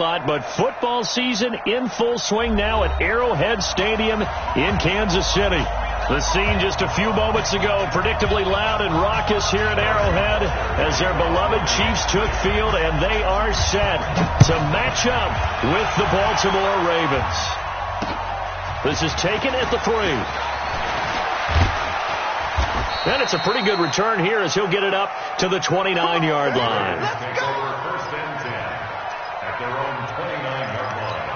But football season in full swing now at Arrowhead Stadium in Kansas City. The scene just a few moments ago, predictably loud and raucous here at Arrowhead as their beloved Chiefs took field, and they are set to match up with the Baltimore Ravens. This is taken at the 3. And it's a pretty good return here as he'll get it up to the 29-yard line. Let's go! First and 10 at their own 29-yard line.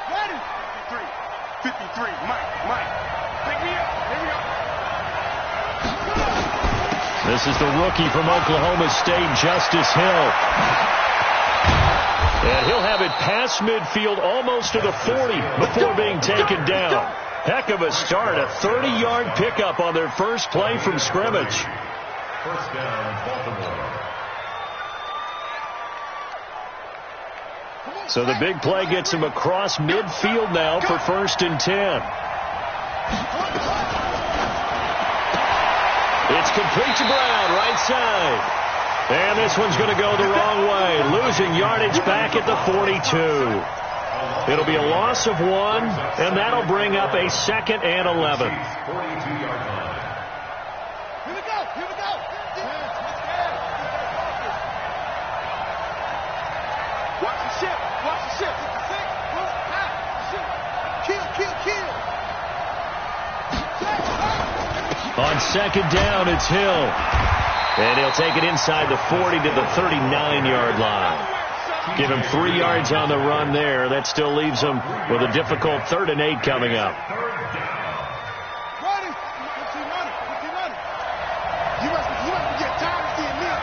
Ready? 53. Mike. Pick me up. Here we go. This is the rookie from Oklahoma State, Justice Hill. And he'll have it past midfield almost to the 40 before being taken down. Heck of a start, a 30-yard pickup on their first play from scrimmage. First down, Baltimore. So the big play gets him across midfield now for first and 10. It's complete to Brown, right side. And this one's going to go the wrong way, losing yardage back at the 42. It'll be a loss of 1, and that'll bring up a 2nd and 11. 42-yard line. Here we go. Watch the ship. Kill. On second down, it's Hill. And he'll take it inside the 40 to the 39-yard line. Give him 3 yards on the run there. That still leaves him with a difficult 3rd and 8 coming up. Ready? What's he running? You must get tired of seeing me.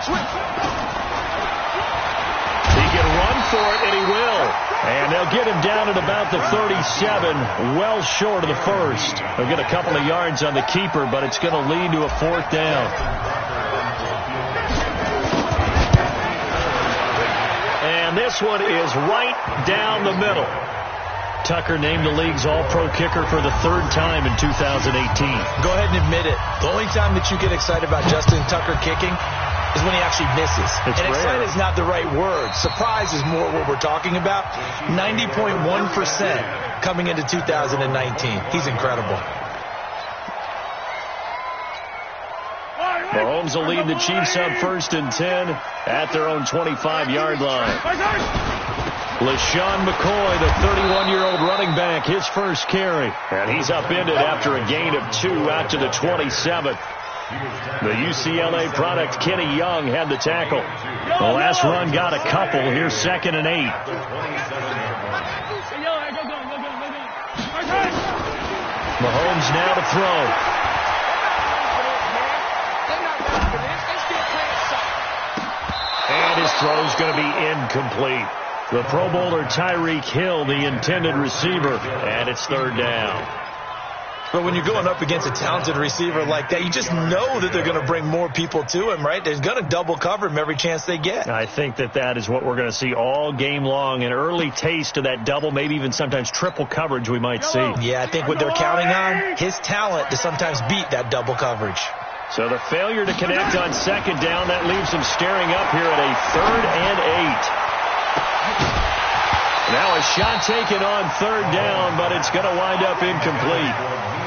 Switch. He can run for it, and he will. And they'll get him down at about the 37, well short of the first. They'll get a couple of yards on the keeper, but it's going to lead to a 4th down. And this one is right down the middle. Tucker named the league's all-pro kicker for the 3rd time in 2018. Go ahead and admit it. The only time that you get excited about Justin Tucker kicking is when he actually misses. It's and rare. excited is not the right word. Surprise is more what we're talking about. 90.1% coming into 2019. He's incredible. Mahomes will lead the Chiefs up first and 10 at their own 25-yard line. LaShawn McCoy, the 31-year-old running back, his first carry. And he's upended after a gain of 2 out to the 27. The UCLA product, Kenny Young, had the tackle. The last run got a couple. Here's 2nd and 8. Mahomes now to throw. And his throw's going to be incomplete. The Pro Bowler Tyreek Hill, the intended receiver, and it's 3rd down. But when you're going up against a talented receiver like that, you just know that they're going to bring more people to him, right? They're going to double cover him every chance they get. I think that is what we're going to see all game long, an early taste of that double, maybe even sometimes triple coverage we might see. Yeah, I think what they're counting on, his talent to sometimes beat that double coverage. So the failure to connect on 2nd down, that leaves him staring up here at a 3rd and 8. Now a shot taken on 3rd down, but it's going to wind up incomplete.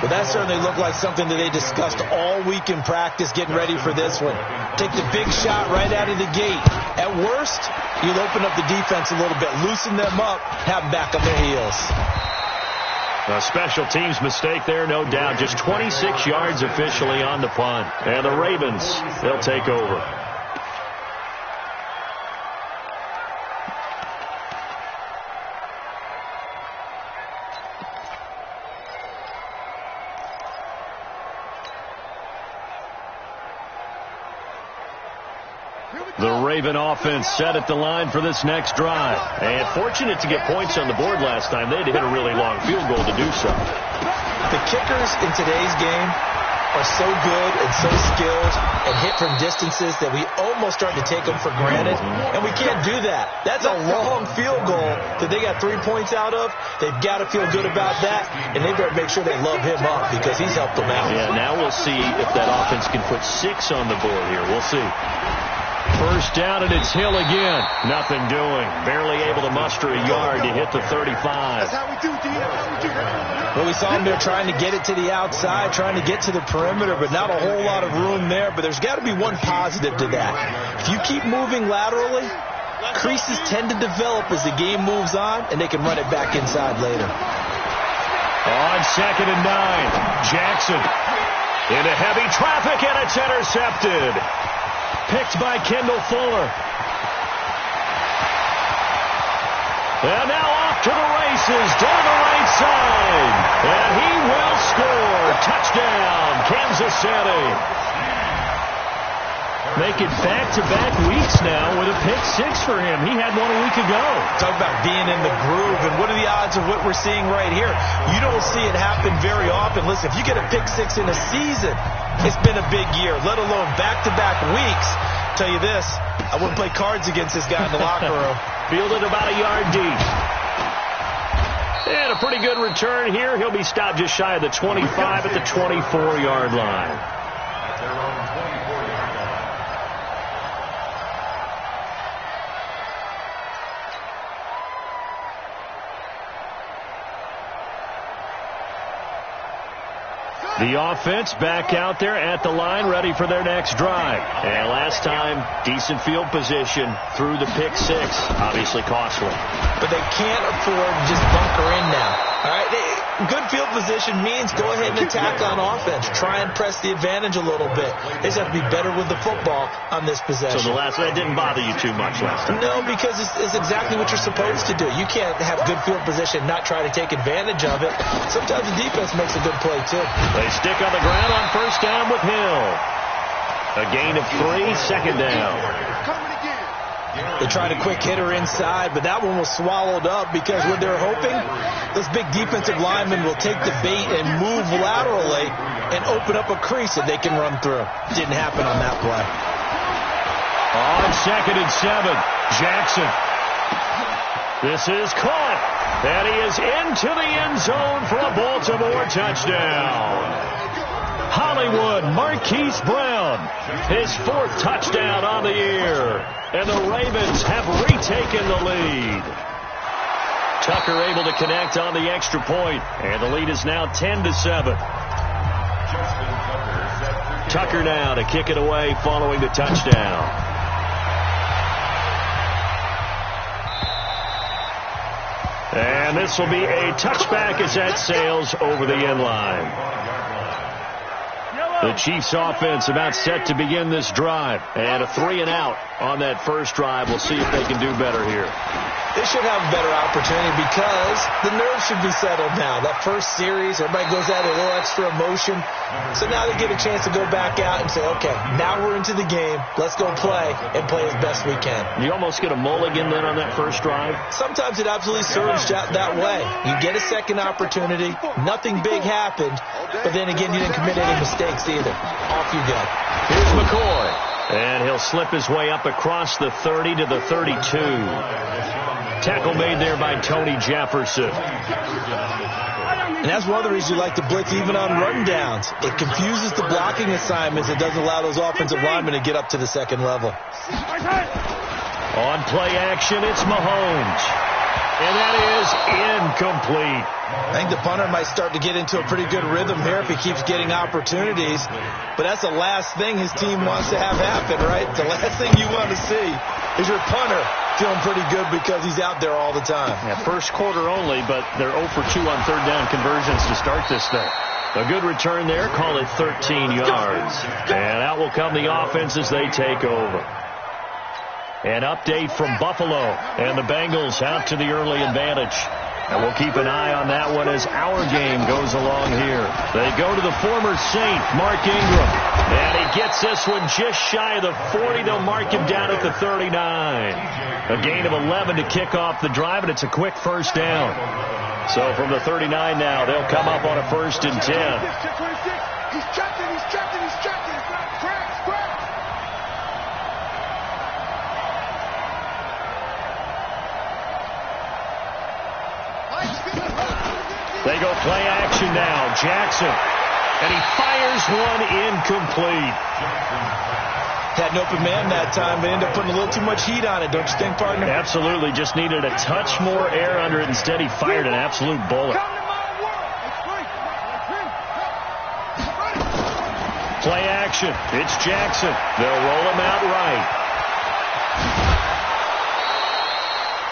But that certainly looked like something that they discussed all week in practice, getting ready for this one. Take the big shot right out of the gate. At worst, you'll open up the defense a little bit, loosen them up, have them back on their heels. A special teams mistake there, no doubt. Just 26 yards officially on the punt. And the Ravens, they'll take over. The Raven offense set at the line for this next drive. And fortunate to get points on the board last time. They had to hit a really long field goal to do so. The kickers in today's game are so good and so skilled and hit from distances that we almost start to take them for granted. And we can't do that. That's a long field goal that they got 3 points out of. They've got to feel good about that, and they better make sure they love him up because he's helped them out. Yeah, now we'll see if that offense can put 6 on the board here. We'll see. First down, and it's Hill again. Nothing doing. Barely able to muster a yard to hit the 35. That's how we do, D. That's how we do. Well, we saw him there trying to get it to the outside, trying to get to the perimeter, but not a whole lot of room there. But there's got to be one positive to that. If you keep moving laterally, creases tend to develop as the game moves on, and they can run it back inside later. On 2nd and 9, Jackson into heavy traffic, and it's intercepted. Picked by Kendall Fuller. And now off to the races down the right side. And he will score. Touchdown, Kansas City. Make it back-to-back weeks now with a pick 6 for him. He had one a week ago. Talk about being in the groove, and what are the odds of what we're seeing right here? You don't see it happen very often. Listen, if you get a pick 6 in a season, it's been a big year, let alone back-to-back weeks. I'll tell you this, I wouldn't play cards against this guy in the locker room. Fielded about a yard deep. And a pretty good return here. He'll be stopped just shy of the 25 at the 24-yard line. At their own 24-yard line. The offense back out there at the line, ready for their next drive. And last time, decent field position through the pick 6. Obviously costly. But they can't afford to just bunker in now. All right, good field position means go ahead and attack on offense. Try and press the advantage a little bit. They just have to be better with the football on this possession. So the last one didn't bother you too much last time? No, because it's exactly what you're supposed to do. You can't have good field position and not try to take advantage of it. Sometimes the defense makes a good play, too. They stick on the ground on first down with Hill. A gain of 3, second down. Coming again. They tried a quick hitter inside, but that one was swallowed up because what they're hoping, this big defensive lineman will take the bait and move laterally and open up a crease that they can run through. Didn't happen on that play. On 2nd and 7, Jackson. This is caught, and he is into the end zone for a Baltimore touchdown. Hollywood Marquise Brown, his 4th touchdown on the year, and the Ravens have retaken the lead. Tucker able to connect on the extra point, and the lead is now 10-7. Tucker now to kick it away following the touchdown. And this will be a touchback as that sails over the end line. The Chiefs offense about set to begin this drive. And a 3-and-out on that first drive. We'll see if they can do better here. They should have a better opportunity because the nerves should be settled now. That first series, everybody goes out a little extra emotion. So now they get a chance to go back out and say, okay, now we're into the game. Let's go play and play as best we can. You almost get a mulligan then on that first drive? Sometimes it absolutely serves that way. You get a second opportunity. Nothing big happened. But then again, you didn't commit any mistakes either. Off you go. Here's McCoy. And he'll slip his way up across the 30 to the 32. Tackle made there by Tony Jefferson. And that's one of the reasons you like to blitz even on run downs. It confuses the blocking assignments. It doesn't allow those offensive linemen to get up to the second level. On play action, it's Mahomes. And that is incomplete. I think the punter might start to get into a pretty good rhythm here if he keeps getting opportunities. But that's the last thing his team wants to have happen, right? The last thing you want to see is your punter feeling pretty good because he's out there all the time. Yeah, first quarter only, but they're 0 for 2 on third down conversions to start this thing. A good return there, call it 13 yards. And out will come the offense as they take over. An update from Buffalo, and the Bengals out to the early advantage. And we'll keep an eye on that one as our game goes along here. They go to the former Saint, Mark Ingram. And he gets this one just shy of the 40. They'll mark him down at the 39. A gain of 11 to kick off the drive, and it's a quick first down. So from the 39 now, they'll come up on a 1st and 10. He's trapped him. Crack. They go play action now. Jackson. And he fires one incomplete. Had an open man that time, but ended up putting a little too much heat on it, don't you think, partner? Absolutely. Just needed a touch more air under it. Instead, he fired an absolute bullet. Play action. It's Jackson. They'll roll him out right.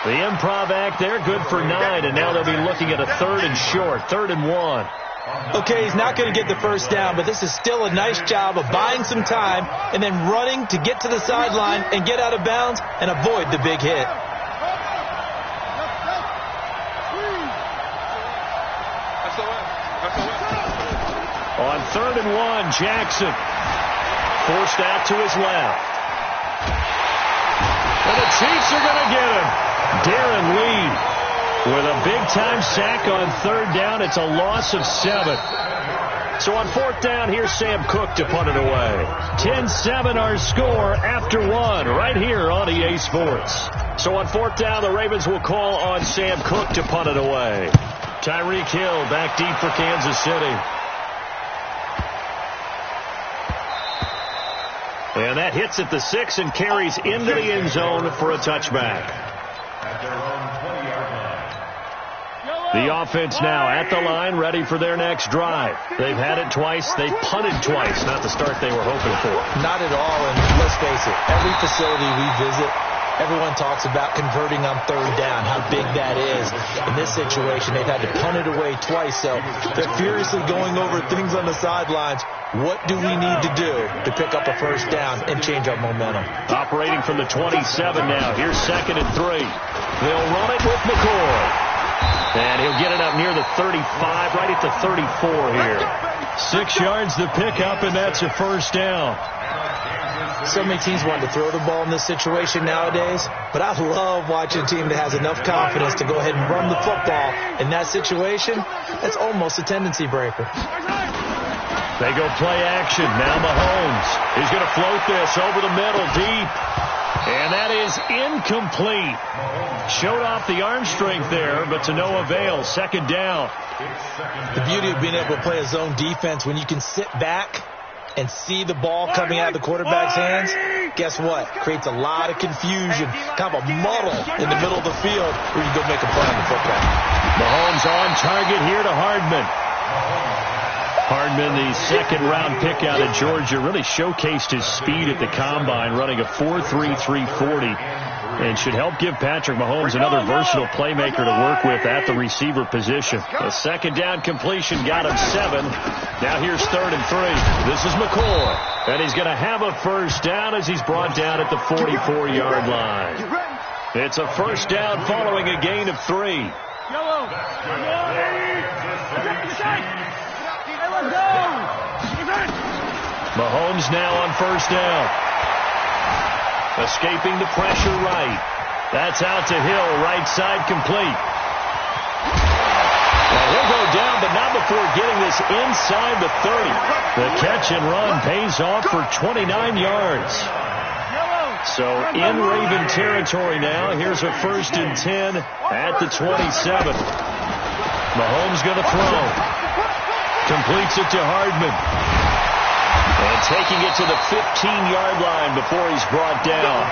The improv act there, good for 9, and now they'll be looking at a 3rd and short, 3rd and 1. Okay, he's not going to get the first down, but this is still a nice job of buying some time and then running to get to the sideline and get out of bounds and avoid the big hit. On 3rd and 1, Jackson forced out to his left. And the Chiefs are going to get him. Darren Lee with a big-time sack on 3rd down. It's a loss of 7. So on 4th down, here's Sam Cook to punt it away. 10-7 our score after 1 right here on EA Sports. So on 4th down, the Ravens will call on Sam Cook to punt it away. Tyreek Hill back deep for Kansas City. And that hits at the 6 and carries into the end zone for a touchback. The offense now at the line, ready for their next drive. They've had it twice. They've punted twice. Not the start they were hoping for. Not at all, and let's face it, every facility we visit, everyone talks about converting on 3rd down, how big that is. In this situation, they've had to punt it away twice, so they're furiously going over things on the sidelines. What do we need to do to pick up a first down and change our momentum? Operating from the 27 now. Here's 2nd and 3. They'll run it with McCoy. And he'll get it up near the 35, right at the 34 here. 6 yards to pick up, and that's a first down. So many teams want to throw the ball in this situation nowadays, but I love watching a team that has enough confidence to go ahead and run the football. In that situation, that's almost a tendency breaker. They go play action. Now Mahomes. He's going to float this over the middle deep. And that is incomplete. Showed off the arm strength there, but to no avail. 2nd down. The beauty of being able to play a zone defense when you can sit back and see the ball coming out of the quarterback's hands, guess what? Creates a lot of confusion, kind of a muddle in the middle of the field where you go make a play on the football. Mahomes on target here to Hardman. Hardman, the 2nd-round pick out of Georgia, really showcased his speed at the combine, running a 4.3 340, and should help give Patrick Mahomes another versatile playmaker to work with at the receiver position. A 2nd down completion got him 7. Now here's 3rd and 3. This is McCoy, and he's going to have a first down as he's brought down at the 44-yard line. It's a first down following a gain of 3. Mahomes now on first down. Escaping the pressure right. That's out to Hill, right side complete. Now he'll go down, but not before getting this inside the 30. The catch and run pays off for 29 yards. So in Raven territory now. Here's a 1st and 10 at the 27. Mahomes going to throw. Completes it to Hardman. And taking it to the 15-yard line before he's brought down.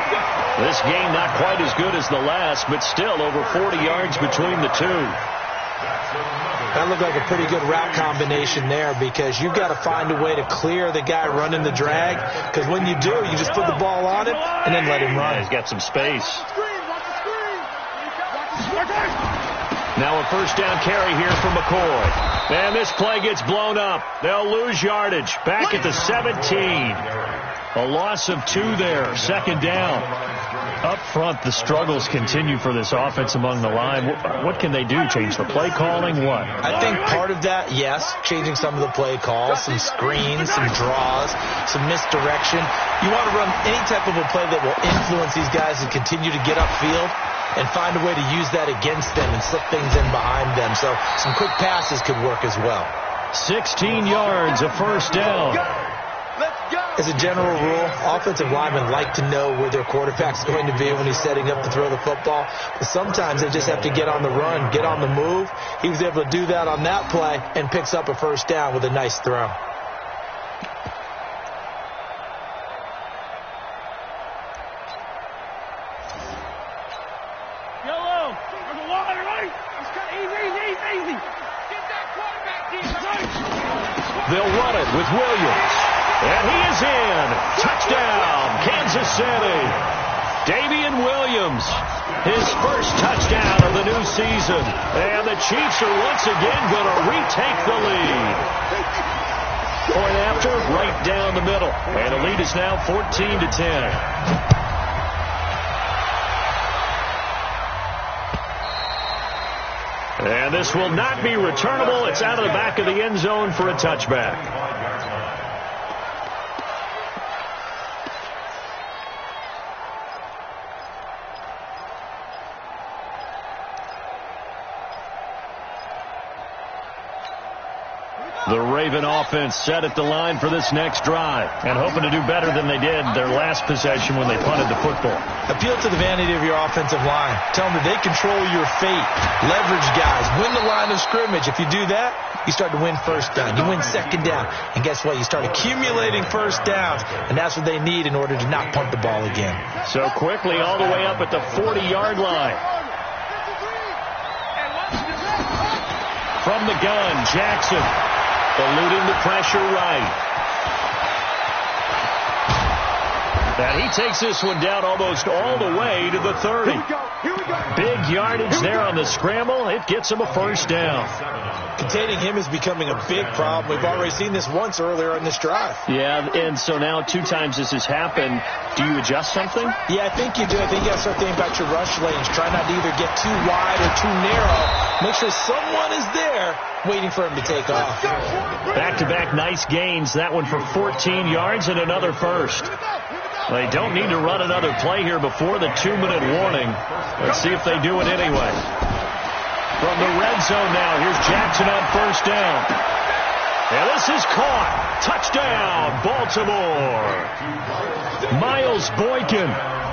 This game not quite as good as the last, but still over 40 yards between the two. That looked like a pretty good route combination there, because you've got to find a way to clear the guy running the drag, because when you do, you just put the ball on him and then let him run. Yeah, he's got some space. Now a first down carry here for McCoy. And this play gets blown up. They'll lose yardage. Back at the 17. A loss of 2 there, second down. Up front, the struggles continue for this offense among the line. What can they do? Change the play calling? What? I think part of that, yes, changing some of the play calls, some screens, some draws, some misdirection. You want to run any type of a play that will influence these guys and continue to get upfield and find a way to use that against them and slip things in behind them. So some quick passes could work as well. 16 yards, a first down. As a general rule, offensive linemen like to know where their quarterback's going to be when he's setting up to throw the football. But sometimes they just have to get on the run, get on the move. He was able to do that on that play and picks up a first down with a nice throw. Yellow. There's a water, right? It's got easy. Get that quarterback deep. They'll run it with Williams. And he is in. Touchdown, Kansas City. Damian Williams, his first touchdown of the new season. And the Chiefs are once again going to retake the lead. Point after, right down the middle. And the lead is now 14-10. And this will not be returnable. It's out of the back of the end zone for a touchback. The Raven offense set at the line for this next drive and hoping to do better than they did their last possession when they punted the football. Appeal to the vanity of your offensive line. Tell them that they control your fate. Leverage guys. Win the line of scrimmage. If you do that, you start to win first down. You win second down. And guess what? You start accumulating first downs, and that's what they need in order to not punt the ball again. So quickly all the way up at the 40-yard line. From the gun, Jackson. Eluding the pressure right. And he takes this one down almost all the way to the 30. Big yardage there on the scramble. It gets him a first down. Containing him is becoming a big problem. We've already seen this once earlier in this drive. Yeah, and so now 2 times this has happened. Do you adjust something? Yeah, I think you do. I think you have to start thinking about your rush lanes. Try not to either get too wide or too narrow. Make sure someone is there waiting for him to take off. Back-to-back nice gains. That one for 14 yards and another first. They don't need to run another play here before the 2-minute warning. Let's see if they do it anyway. From the red zone now, here's Jackson on first down. And this is caught. Touchdown, Baltimore. Miles Boykin,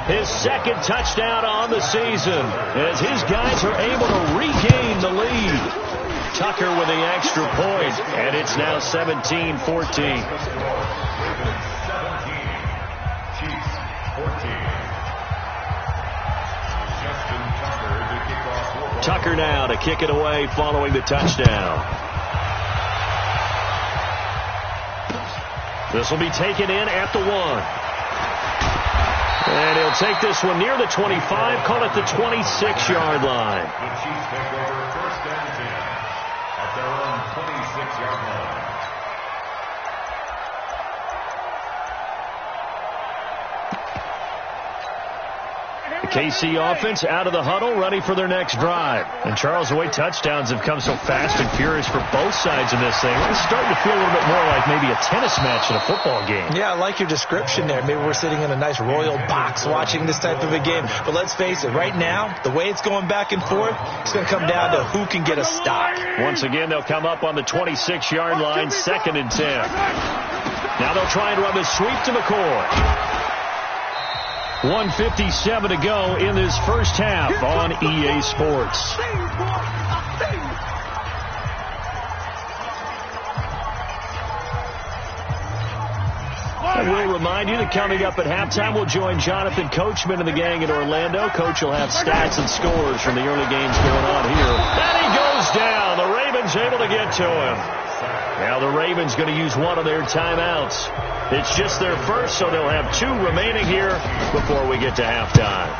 his second touchdown on the season, as his guys are able to regain the lead. Tucker with the extra point, and it's now 17-14. Tucker now to kick it away following the touchdown. This will be taken in at the 1. And he'll take this one near the 25, call it the 26-yard line. The Chiefs take over first and 10 at their own 26-yard line. KC offense out of the huddle, ready for their next drive. And Charles, the way touchdowns have come so fast and furious for both sides in this thing, it's starting to feel a little bit more like maybe a tennis match in a football game. Yeah, I like your description there. Maybe we're sitting in a nice royal box watching this type of a game. But let's face it, right now, the way it's going back and forth, it's going to come down to who can get a stop. Once again, they'll come up on the 26-yard line, 2nd and 10. Now they'll try and run the sweep to McCoy. 1:57 to go in this first half on EA Sports. I will remind you that coming up at halftime, we'll join Jonathan Coachman and the gang in Orlando. Coach will have stats and scores from the early games going on here. And he goes down. The Ravens able to get to him. Now the Ravens going to use one of their timeouts. It's just their first, so they'll have 2 remaining here before we get to halftime.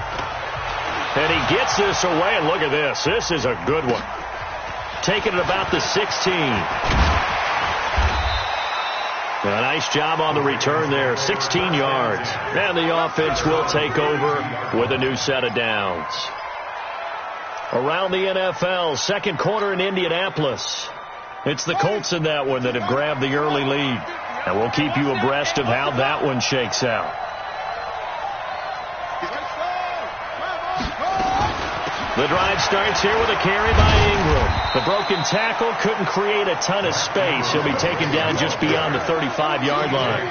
And he gets this away, and look at this. This is a good one. Taking it about the 16. A nice job on the return there, 16 yards. And the offense will take over with a new set of downs. Around the NFL, second quarter in Indianapolis. It's the Colts in that one that have grabbed the early lead. And we'll keep you abreast of how that one shakes out. The drive starts here with a carry by Ingram. The broken tackle couldn't create a ton of space. He'll be taken down just beyond the 35-yard line.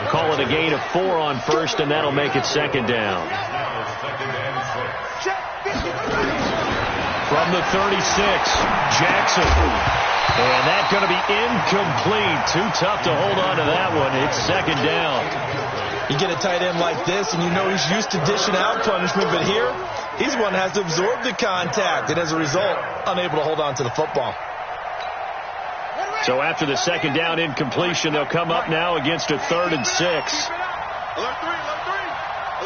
Call it a gain of 4 on first, and that'll make it second down. From the 36, Jackson. And that's going to be incomplete. Too tough to hold on to that one. It's second down. You get a tight end like this, and you know he's used to dishing out punishment, but here, he's the one that has to absorb the contact, and as a result, unable to hold on to the football. So after the second down incompletion, they'll come up now against a 3rd and 6. Alert 3, alert 3,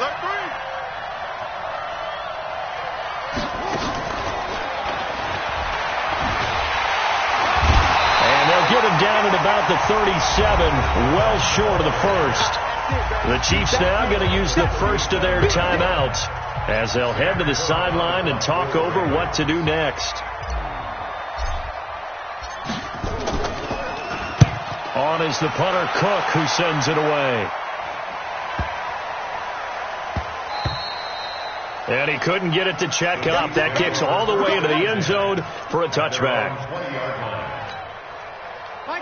alert 3. Get him down at about the 37, well short of the first. The Chiefs now going to use the first of their timeouts as they'll head to the sideline and talk over what to do next. On is the punter, Cook, who sends it away. And he couldn't get it to check up. That kicks all the way into the end zone for a touchback.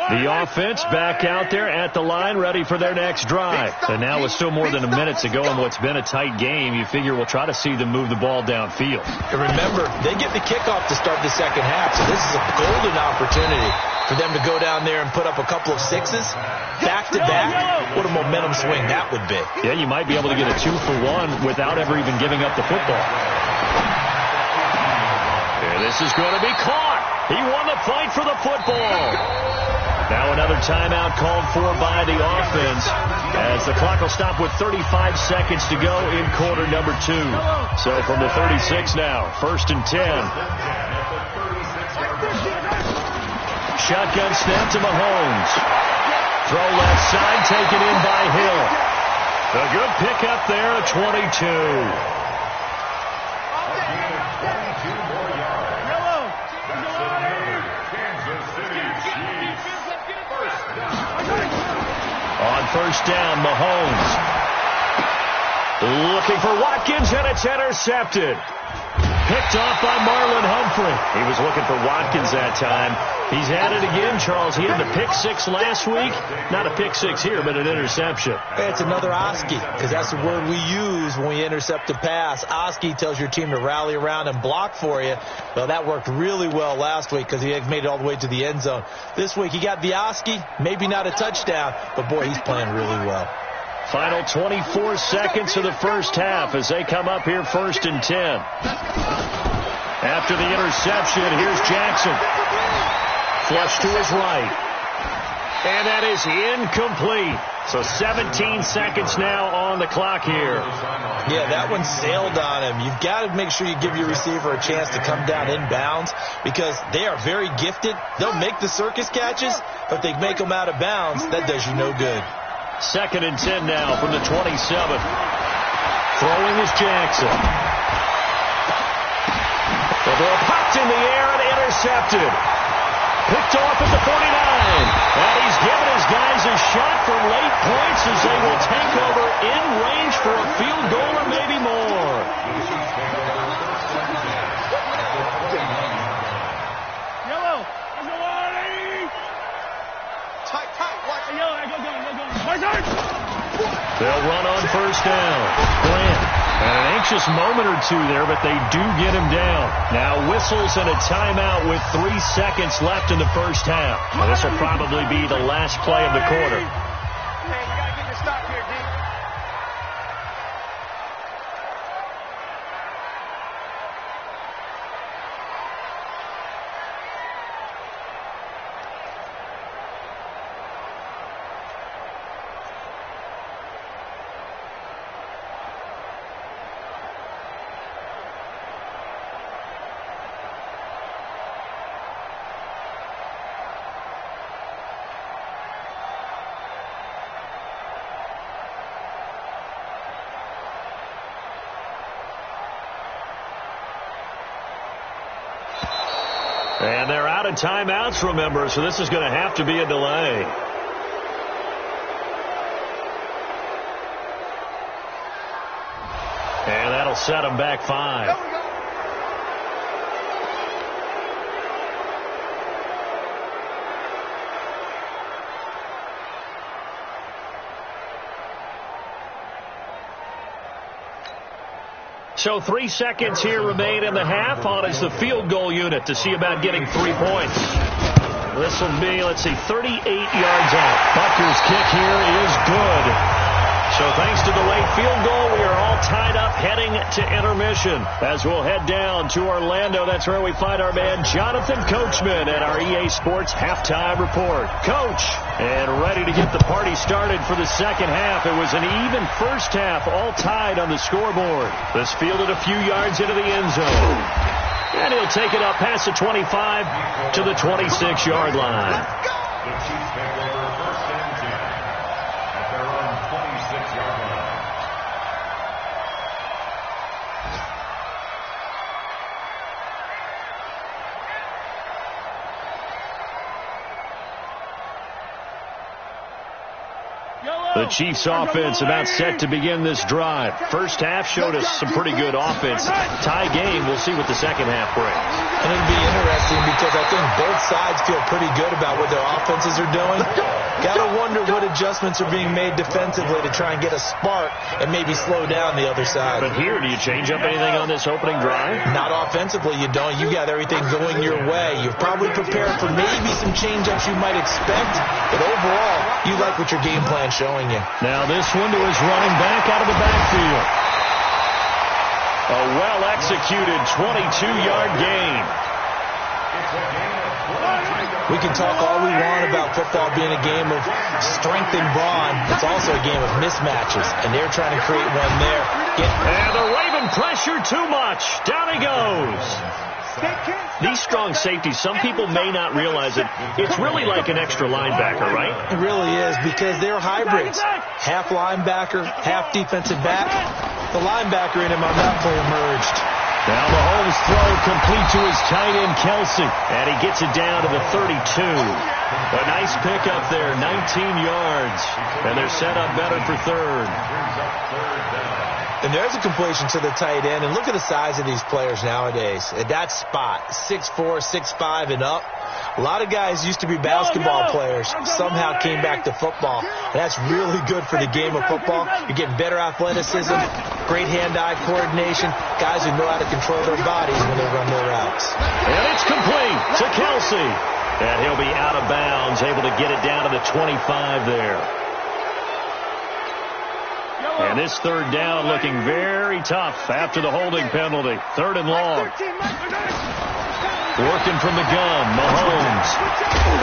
The offense back out there at the line, ready for their next drive. And now with still more than a minute to go in what's been a tight game, you figure we'll try to see them move the ball downfield. And remember, they get the kickoff to start the second half, so this is a golden opportunity for them to go down there and put up a couple of sixes back-to-back. What a momentum swing that would be. Yeah, you might be able to get a 2-for-1 without ever even giving up the football. And this is going to be caught. He won the fight for the football. Now another timeout called for by the offense as the clock will stop with 35 seconds to go in quarter number 2. So from the 36 now, 1st and 10. Shotgun snap to Mahomes. Throw left side, taken in by Hill. A good pickup there at 22. On first down, Mahomes. Looking for Watkins, and it's intercepted. Picked off by Marlon Humphrey. He was looking for Watkins that time. He's at it again, Charles. He had the pick 6 last week. Not a pick 6 here, but an interception. It's another Oski, because that's the word we use when we intercept a pass. Oski tells your team to rally around and block for you. Well, that worked really well last week because he made it all the way to the end zone. This week, he got the Oski, maybe not a touchdown, but boy, he's playing really well. Final 24 seconds of the first half as they come up here 1st and 10. After the interception, here's Jackson. Flush to his right. And that is incomplete. So 17 seconds now on the clock here. Yeah, that one sailed on him. You've got to make sure you give your receiver a chance to come down inbounds because they are very gifted. They'll make the circus catches, but they make them out of bounds. That does you no good. 2nd and 10 now from the 27. Throwing is Jackson. The ball popped in the air and intercepted. Picked off at the 49. And he's given his guys a shot for late points as they will take over in range for a field goal or maybe more. Yellow. Tight. Watch. Yellow. They'll run on first down. Grant. And an anxious moment or two there, but they do get him down. Now whistles and a timeout with 3 seconds left in the first half. Well, this will probably be the last play of the quarter. Hey, you got to get your stop here, D. And they're out of timeouts, remember, so this is going to have to be a delay. And that'll set them back 5. So 3 seconds here remain in the half. On is the field goal unit to see about getting 3 points. This will be, 38 yards out. Butker's kick here is good. So thanks to the late field goal, we are all tied up heading to intermission. As we'll head down to Orlando, that's where we find our man Jonathan Coachman at our EA Sports Halftime Report. Coach, and ready to get the party started for the second half. It was an even first half, all tied on the scoreboard. This fielded a few yards into the end zone. And he'll take it up past the 25 to the 26-yard line. The Chiefs take over first and 10 at their own 26-yard line. The Chiefs offense about set to begin this drive. First half showed us some pretty good offense. Tie game, we'll see what the second half brings. And it'll be interesting because I think both sides feel pretty good about what their offenses are doing. Got to wonder what adjustments are being made defensively to try and get a spark and maybe slow down the other side. But here, do you change up anything on this opening drive? Not offensively, you don't. You got everything going your way. You've probably prepared for maybe some change-ups you might expect, but overall, you like what your game plan's showing you. Now this one to his running back out of the backfield. A well-executed 22-yard gain. We can talk all we want about football being a game of strength and brawn. It's also a game of mismatches, and they're trying to create one there. And the Raven pressure too much. Down he goes. These strong safeties, some people may not realize it. It's really like an extra linebacker, right? It really is, because they're hybrids. Half linebacker, half defensive back. The linebacker in him on that play emerged. Now Mahomes throw complete to his tight end, Kelsey. And he gets it down to the 32. A nice pickup there, 19 yards. And they're set up better for third. And there's a completion to the tight end. And look at the size of these players nowadays. At that spot, 6'4", 6'5", and up. A lot of guys used to be basketball players, somehow came back to football. And that's really good for the game of football. You're getting better athleticism, great hand-eye coordination, guys who know how to control their bodies when they run their routes. And it's complete to Kelsey. And he'll be out of bounds, able to get it down to the 25 there. And this third down looking very tough after the holding penalty. Third and long. Working from the gun, Mahomes.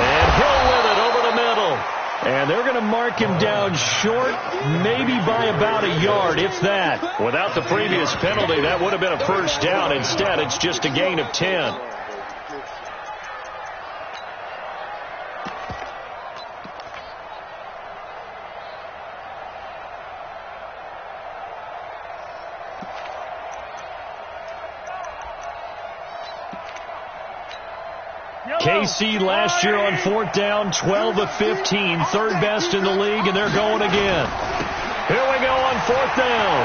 And Hill with it over the middle. And they're going to mark him down short, maybe by about a yard, if that. Without the previous penalty, that would have been a first down. Instead, it's just a gain of 10. KC last year on fourth down, 12 of 15, third best in the league, and they're going again. Here we go on fourth down.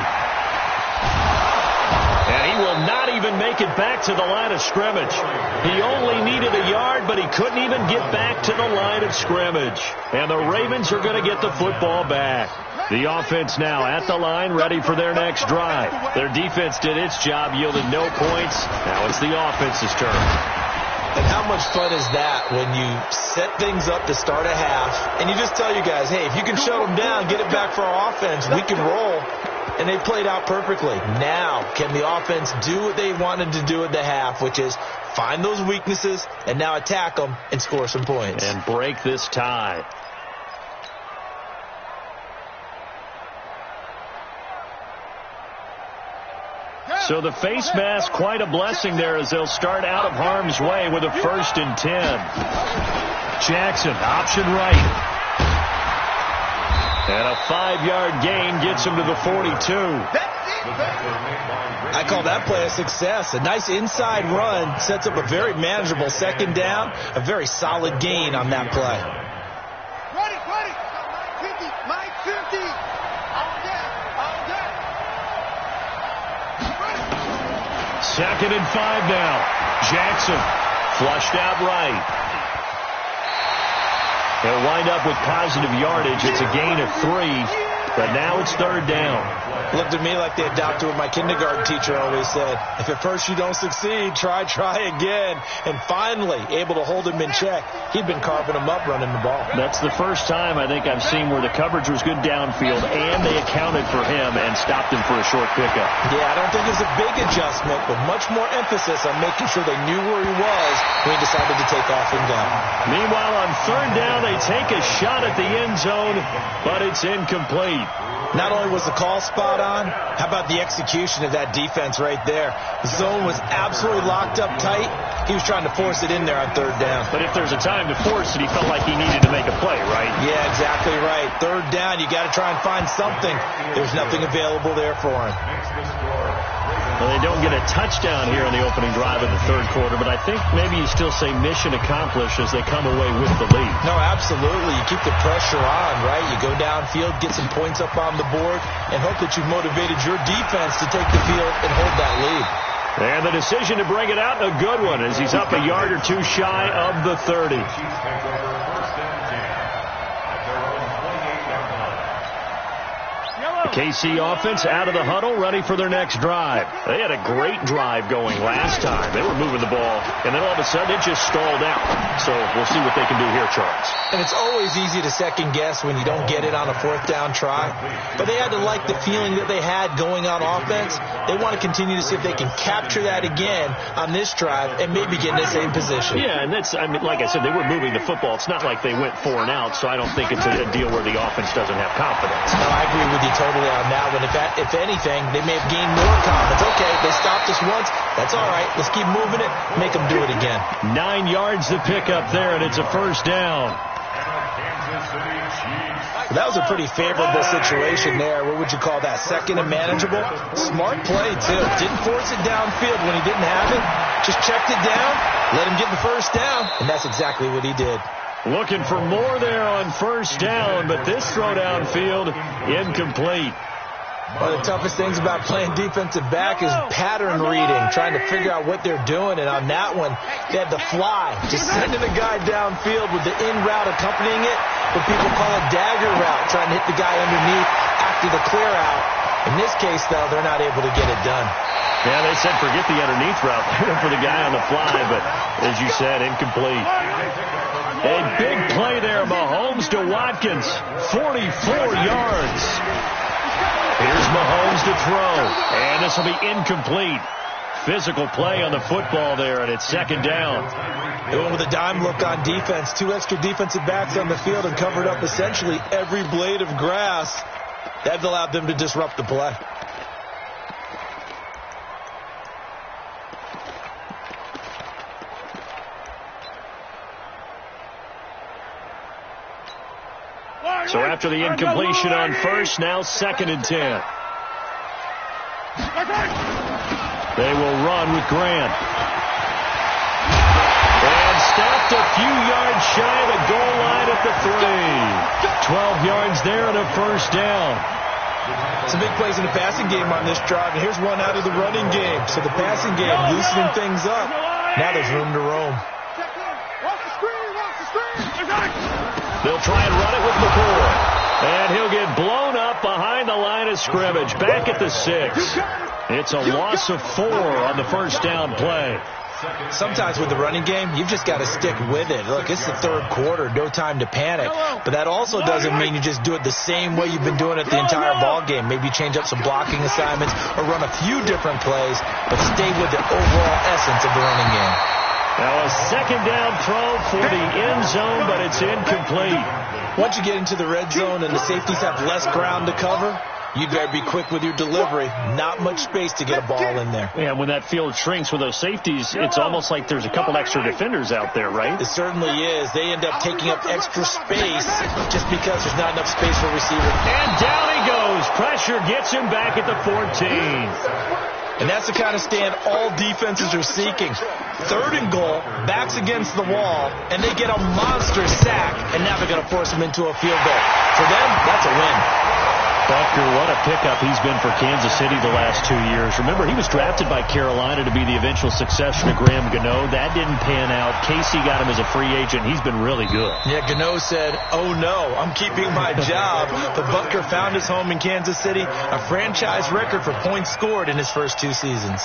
And he will not even make it back to the line of scrimmage. He only needed a yard, but he couldn't even get back to the line of scrimmage. And the Ravens are going to get the football back. The offense now at the line, ready for their next drive. Their defense did its job, yielded no points. Now it's the offense's turn. And how much fun is that when you set things up to start a half and you just tell you guys, hey, if you can shut them down, get it back for our offense, we can roll. And they played out perfectly. Now, can the offense do what they wanted to do at the half, which is find those weaknesses and now attack them and score some points. And break this tie. So the face mask, quite a blessing there as they'll start out of harm's way with a 1st and 10. Jackson, option right. And a 5-yard gain gets him to the 42. I call that play a success. A nice inside run sets up a very manageable second down, a very solid gain on that play. Ready. Mike 50. Second and 5 now. Jackson flushed out right. They'll wind up with positive yardage. It's a gain of 3, but now it's third down. Looked at me like they adopted what my kindergarten teacher always said. If at first you don't succeed, try again. And finally, able to hold him in check. He'd been carving him up running the ball. That's the first time I think I've seen where the coverage was good downfield and they accounted for him and stopped him for a short pickup. Yeah, I don't think it's a big adjustment, but much more emphasis on making sure they knew where he was when he decided to take off and go. Meanwhile, on third down, they take a shot at the end zone, but it's incomplete. Not only was the call spot on, how about the execution of that defense right there? The zone was absolutely locked up tight. He was trying to force it in there on third down. But if there's a time to force it, he felt like he needed to make a play, right? Yeah, exactly right. Third down, you got to try and find something. There's nothing available there for him. Well, they don't get a touchdown here in the opening drive of the third quarter, but I think maybe you still say mission accomplished as they come away with the lead. No, absolutely. You keep the pressure on, right? You go downfield, get some points up on the board, and hope that you've motivated your defense to take the field and hold that lead. And the decision to bring it out, a good one, as he's up a yard or two shy of the 30. The KC offense out of the huddle, ready for their next drive. They had a great drive going last time. They were moving the ball, and then all of a sudden it just stalled out. So we'll see what they can do here, Charles. And it's always easy to second guess when you don't get it on a fourth down try. But they had to like the feeling that they had going on offense. They want to continue to see if they can capture that again on this drive and maybe get in the same position. Yeah, and that's, I mean, like I said, they were moving the football. It's not like they went 4 and out, so I don't think it's a deal where the offense doesn't have confidence. No, I agree with you totally on that one. If anything, they may have gained more confidence. Okay, they stopped us once. That's all right. Let's keep moving it. Make them do it again. 9 yards to pick up there, and it's a first down. That was a pretty favorable situation there. What would you call that? Second and manageable? Smart play, too. Didn't force it downfield when he didn't have it. Just checked it down, let him get the first down, and that's exactly what he did. Looking for more there on first down, but this throw downfield, incomplete. One of the toughest things about playing defensive back is pattern reading, trying to figure out what they're doing. And on that one, they had to fly, just sending the guy downfield with the in route accompanying it, what people call a dagger route, trying to hit the guy underneath after the clear out. In this case, though, they're not able to get it done. Yeah, they said forget the underneath route for the guy on the fly, but as you said, incomplete. A big play there, Mahomes to Watkins, 44 yards. Here's Mahomes to throw, and this will be incomplete. Physical play on the football there, and it's second down. They went with a dime look on defense. 2 extra defensive backs on the field and covered up essentially every blade of grass. That allowed them to disrupt the play. So after the incompletion on first, now second and 10. They will run with Grant. And stopped a few yards shy of the goal line at the 3. 12 yards there and a first down. Some big plays in the passing game on this drive, and here's one out of the running game. So the passing game loosening things up. Now there's room to roam. They'll try and run it with McCoy. And he'll get blown up behind the line of scrimmage. Back at the 6. It's a loss of 4 on the first down play. Sometimes with the running game, you've just got to stick with it. Look, it's the third quarter, no time to panic. But that also doesn't mean you just do it the same way you've been doing it the entire ball game. Maybe change up some blocking assignments or run a few different plays, but stay with the overall essence of the running game. Now a second down throw for the end zone, but it's incomplete. Once you get into the red zone and the safeties have less ground to cover, you'd better be quick with your delivery. Not much space to get a ball in there. Yeah, when that field shrinks with those safeties, it's almost like there's a couple extra defenders out there, right? It certainly is. They end up taking up extra space just because there's not enough space for receivers. And down he goes. Pressure gets him back at the 14. And that's the kind of stand all defenses are seeking. 3rd and goal, backs against the wall, and they get a monster sack, and now they're going to force them into a field goal. For them, that's a win. Bucker, what a pickup he's been for Kansas City the last 2 years. Remember, he was drafted by Carolina to be the eventual successor to Graham Gano. That didn't pan out. Casey got him as a free agent. He's been really good. Yeah, Gano said, oh no, I'm keeping my job. But Bucker found his home in Kansas City, a franchise record for points scored in his first 2 seasons.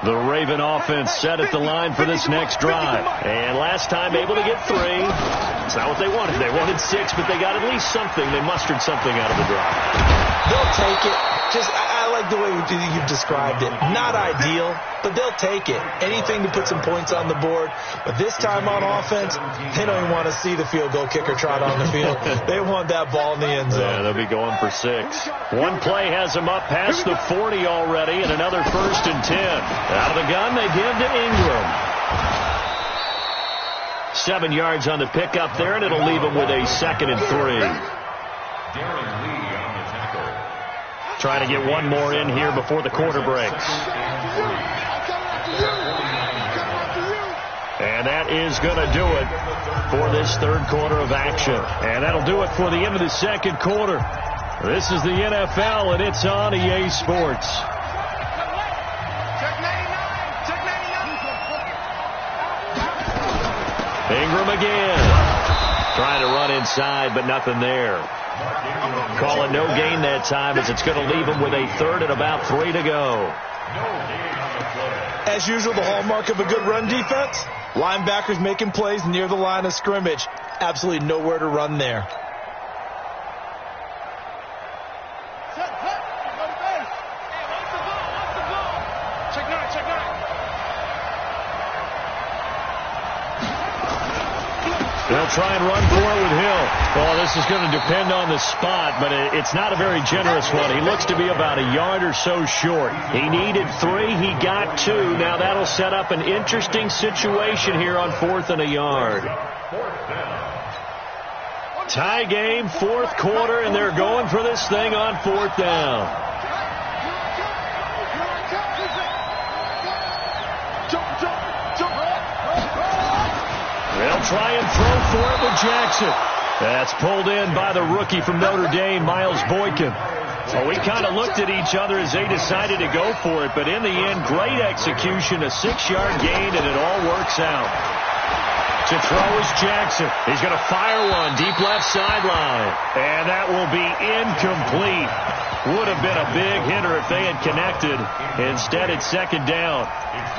The Raven offense set at the line for this next drive. And last time able to get 3. It's not what they wanted. They wanted 6, but they got at least something. They mustered something out of the drive. They'll take it. I like the way you've described it. Not ideal, but they'll take it. Anything to put some points on the board. But this time on offense, they don't even want to see the field goal kicker trot on the field. They want that ball in the end zone. Yeah, they'll be going for 6. One play has them up past the 40 already, and another 1st and 10. Out of the gun, they give to Ingram. 7 yards on the pickup there, and it'll leave them with a 2nd and 3. Trying to get one more in here before the quarter breaks. And that is going to do it for this 3rd quarter of action. And that'll do it for the end of the 2nd quarter. This is the NFL, and it's on EA Sports. Ingram again. Trying to run inside, but nothing there. Call it no gain that time, as it's going to leave them with a 3rd and about 3 to go. As usual, the hallmark of a good run defense, linebackers making plays near the line of scrimmage. Absolutely nowhere to run there. They'll try and run for it with Hill. Well, this is going to depend on the spot, but it's not a very generous one. He looks to be about a yard or so short. He needed 3. He got 2. Now that'll set up an interesting situation here on 4th and a yard. Tie game, 4th quarter, and they're going for this thing on 4th down. They'll try and throw for it with Jackson. That's pulled in by the rookie from Notre Dame, Miles Boykin. Well, we kind of looked at each other as they decided to go for it, but in the end, great execution, a 6-yard gain, and it all works out. To throw is Jackson. He's going to fire one deep left sideline, and that will be incomplete. Would have been a big hitter if they had connected. Instead, it's 2nd down.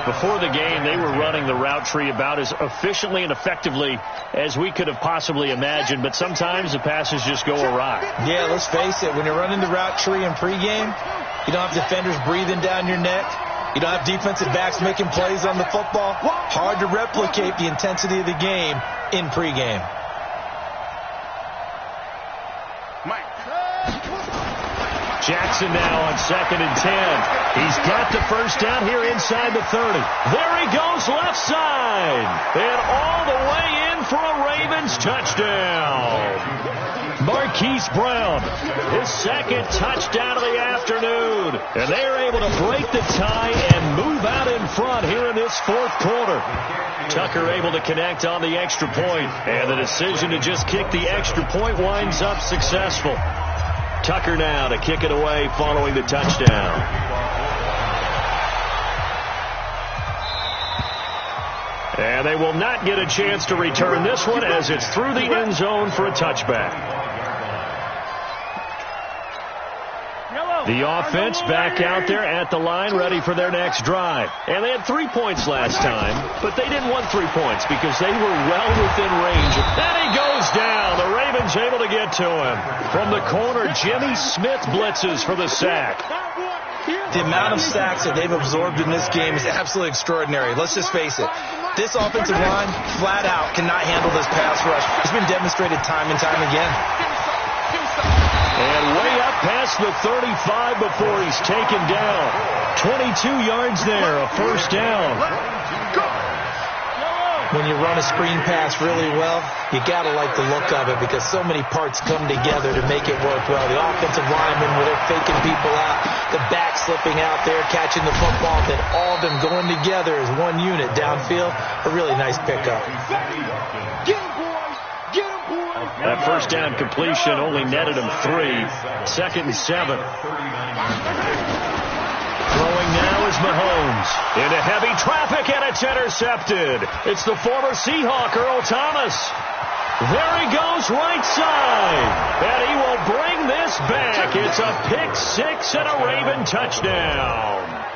Before the game, they were running the route tree about as efficiently and effectively as we could have possibly imagined, but sometimes the passes just go awry. Yeah, let's face it. When you're running the route tree in pregame, you don't have defenders breathing down your neck. You don't have defensive backs making plays on the football. Hard to replicate the intensity of the game in pregame. Jackson now on 2nd and 10. He's got the 1st down here inside the 30. There he goes left side. And all the way in for a Ravens touchdown. Marquise Brown, his 2nd touchdown of the afternoon. And they are able to break the tie and move out in front here in this 4th quarter. Tucker able to connect on the extra point. And the decision to just kick the extra point winds up successful. Tucker now to kick it away following the touchdown. And they will not get a chance to return this one as it's through the end zone for a touchback. Yellow. The offense back out there at the line, ready for their next drive. And they had 3 points last time, but they didn't want 3 points because they were well within range. And he goes down. The Ravens able to get to him. From the corner, Jimmy Smith blitzes for the sack. The amount of sacks that they've absorbed in this game is absolutely extraordinary. Let's just face it. This offensive line, flat out, cannot handle this pass rush. It's been demonstrated time and time again. And way up past the 35 before he's taken down. 22 yards there, a first down. When you run a screen pass really well, you got to like the look of it because so many parts come together to make it work well. The offensive linemen, where they're faking people out, the back slipping out there, catching the football, then all of them going together as one unit downfield. A really nice pickup. That first down completion only netted him 3. 2nd and 7. Throwing now is Mahomes. Into heavy traffic, and it's intercepted. It's the former Seahawk, Earl Thomas. There he goes, right side. And he will bring this back. It's a pick 6 and a Raven touchdown.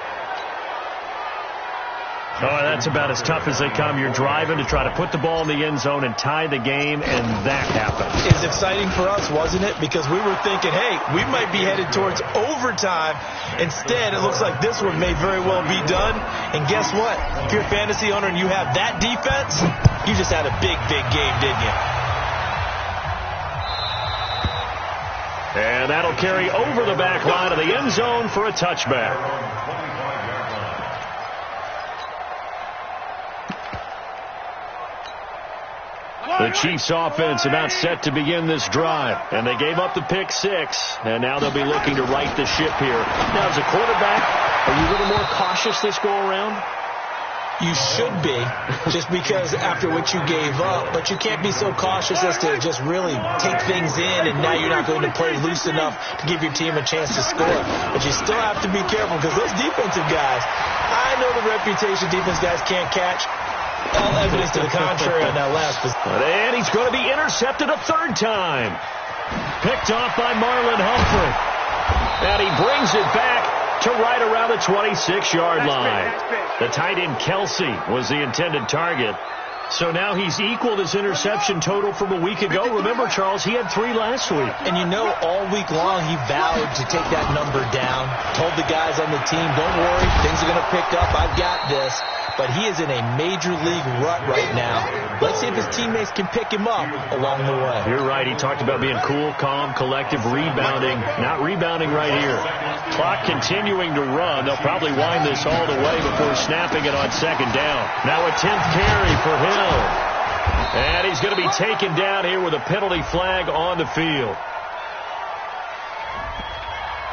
Oh, that's about as tough as they come. You're driving to try to put the ball in the end zone and tie the game, and that happened. It was exciting for us, wasn't it? Because we were thinking, hey, we might be headed towards overtime. Instead, it looks like this one may very well be done. And guess what? If you're a fantasy owner and you have that defense, you just had a big, big game, didn't you? And that'll carry over the back line of the end zone for a touchback. The Chiefs offense about set to begin this drive. And they gave up the pick 6. And now they'll be looking to right the ship here. Now, as a quarterback, are you a little more cautious this go around? You should be, just because after what you gave up. But you can't be so cautious as to just really take things in, and now you're not going to play loose enough to give your team a chance to score. But you still have to be careful because those defensive guys, I know the reputation defense guys can't catch. All evidence to the contrary on that last position. And he's going to be intercepted a 3rd time. Picked off by Marlon Humphrey. And he brings it back to right around the 26-yard line. The tight end Kelsey was the intended target. So now he's equaled his interception total from a week ago. Remember, Charles, he had 3 last week. And you know, all week long he vowed to take that number down. Told the guys on the team, don't worry, things are going to pick up. I've got this. But he is in a major league rut right now. Let's see if his teammates can pick him up along the way. You're right. He talked about being cool, calm, collective, rebounding. Not rebounding right here. Clock continuing to run. They'll probably wind this all the way before snapping it on 2nd down. Now a 10th carry for Hill. And he's going to be taken down here with a penalty flag on the field.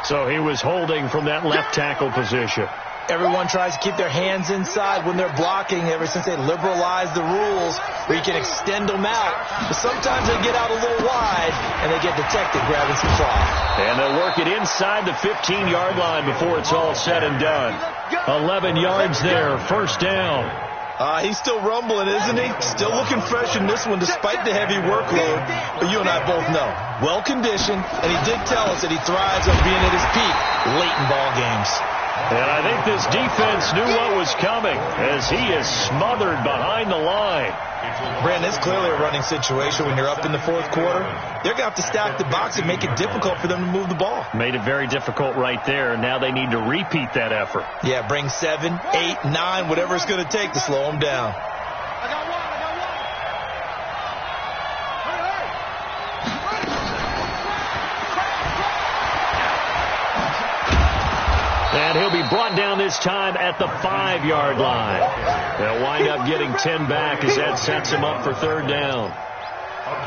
So he was holding from that left tackle position. Everyone tries to keep their hands inside when they're blocking ever since they liberalized the rules where you can extend them out. But sometimes they get out a little wide and they get detected grabbing some cloth. And they'll work it inside the 15-yard line before it's all said and done. 11 yards there, 1st down. He's still rumbling, isn't he? Still looking fresh in this one despite the heavy workload. But you and I both know, well-conditioned, and he did tell us that he thrives on being at his peak late in ball games. And I think this defense knew what was coming as he is smothered behind the line. Brandon, it's clearly a running situation when you're up in the 4th quarter. They're going to have to stack the box and make it difficult for them to move the ball. Made it very difficult right there. Now they need to repeat that effort. Yeah, bring 7, 8, 9, whatever it's going to take to slow them down. And he'll be brought down this time at the 5-yard line. They'll wind up getting 10 back as that sets him up for 3rd down.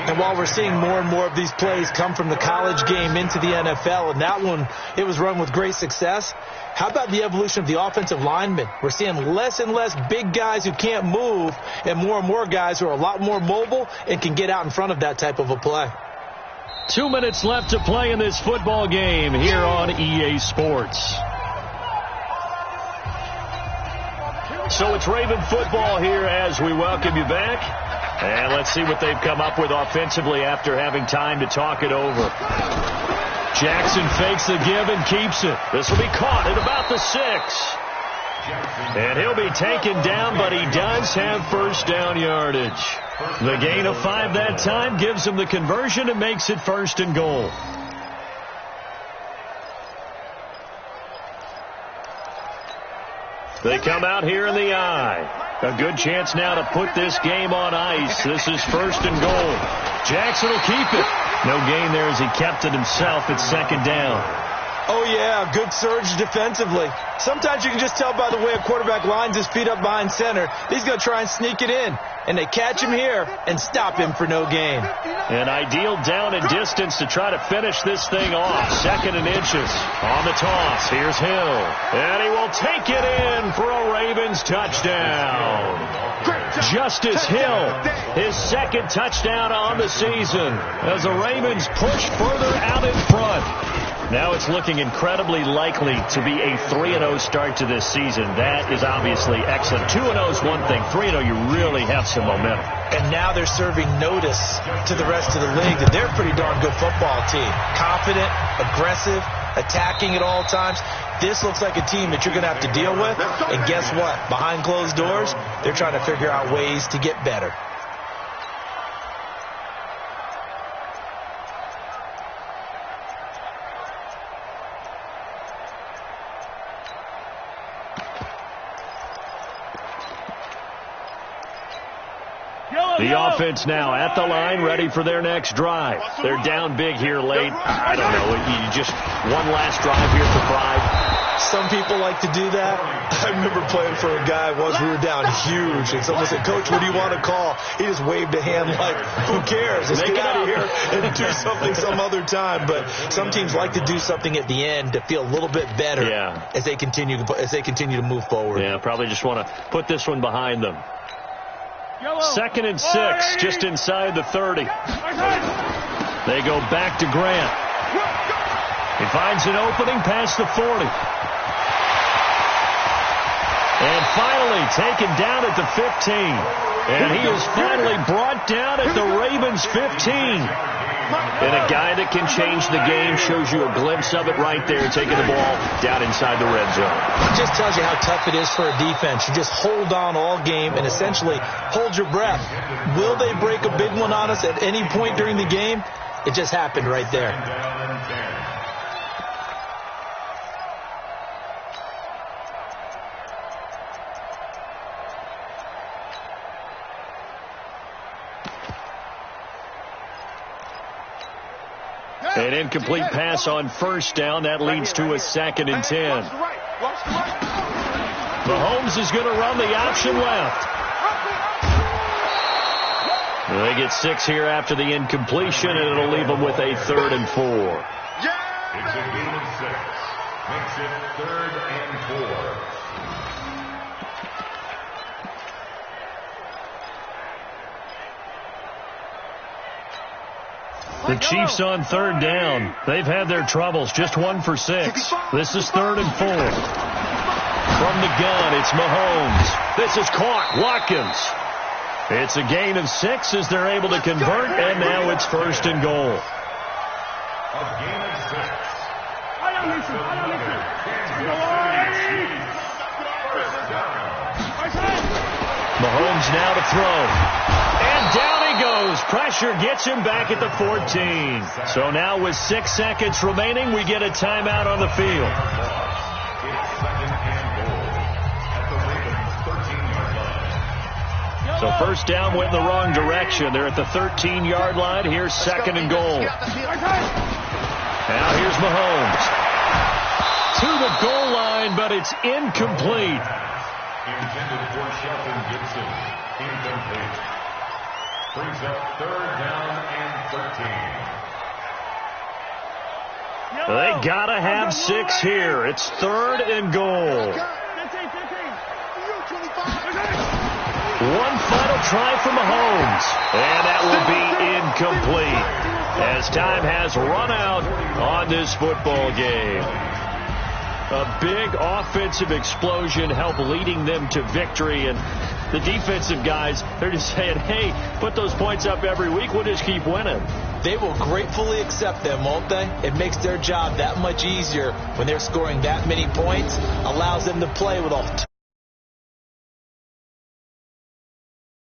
And while we're seeing more and more of these plays come from the college game into the NFL, and that one, it was run with great success, how about the evolution of the offensive linemen? We're seeing less and less big guys who can't move and more guys who are a lot more mobile and can get out in front of that type of a play. 2 minutes left to play in this football game here on EA Sports. So it's Raven football here as we welcome you back. And let's see what they've come up with offensively after having time to talk it over. Jackson fakes the give and keeps it. This will be caught at about the 6. And he'll be taken down, but he does have first down yardage. The gain of 5 that time gives him the conversion and makes it 1st and goal. They come out here in the eye. A good chance now to put this game on ice. This is 1st and goal. Jackson will keep it. No gain there as he kept it himself. It's 2nd down. Oh, yeah, good surge defensively. Sometimes you can just tell by the way a quarterback lines his feet up behind center. He's going to try and sneak it in. And they catch him here and stop him for no gain. An ideal down and distance to try to finish this thing off. 2nd and inches. On the toss, here's Hill. And he will take it in for a Ravens touchdown. Justice Hill, his 2nd touchdown on the season as the Ravens push further out in front. Now it's looking incredibly likely to be a 3-0 start to this season. That is obviously excellent. 2-0 is one thing. 3-0, you really have some momentum. And now they're serving notice to the rest of the league that they're a pretty darn good football team. Confident, aggressive, attacking at all times. This looks like a team that you're going to have to deal with. And guess what? Behind closed doors, they're trying to figure out ways to get better. The offense now at the line, ready for their next drive. They're down big here late. I don't know. You just one last drive here for pride. Some people like to do that. I remember playing for a guy once. We were down huge, and someone said, "Coach, what do you want to call?" He just waved a hand like, "Who cares? Let's get out of here and do something some other time." But some teams like to do something at the end to feel a little bit better as they continue to move forward. Yeah, probably just want to put this one behind them. 2nd and 6, just inside the 30. They go back to Grant. He finds an opening past the 40. And finally taken down at the 15. And he is finally brought down at the Ravens 15. And a guy that can change the game, shows you a glimpse of it right there, taking the ball down inside the red zone. It just tells you how tough it is for a defense. You just hold on all game and essentially hold your breath. Will they break a big one on us at any point during the game? It just happened right there. An incomplete pass on 1st down. That leads to a 2nd and 10. Mahomes is going to run the option left. They get 6 here after the incompletion, and it'll leave them with a 3rd and 4. It's a gain of 6. Makes it 3rd and 4. The Chiefs on 3rd down. They've had their troubles. Just 1 for 6. This is 3rd and 4. From the gun, it's Mahomes. This is caught. Watkins. It's a gain of 6 as they're able to convert, and now it's 1st and goal. A gain of 6. Mahomes now to throw. And down he goes. Pressure gets him back at the 14. So now with 6 seconds remaining, we get a timeout on the field. So 1st down went in the wrong direction. They're at the 13-yard line. Here's 2nd and goal. Now here's Mahomes. To the goal line, but it's incomplete. Intended for Shelton Gibson. Incomplete. Brings up 3rd down and 13. They gotta have 6 here. It's 3rd and goal. One final try for Mahomes, and that will be incomplete as time has run out on this football game. A big offensive explosion helped leading them to victory. And the defensive guys, they're just saying, hey, put those points up every week. We'll just keep winning. They will gratefully accept them, won't they? It makes their job that much easier when they're scoring that many points. Allows them to play with a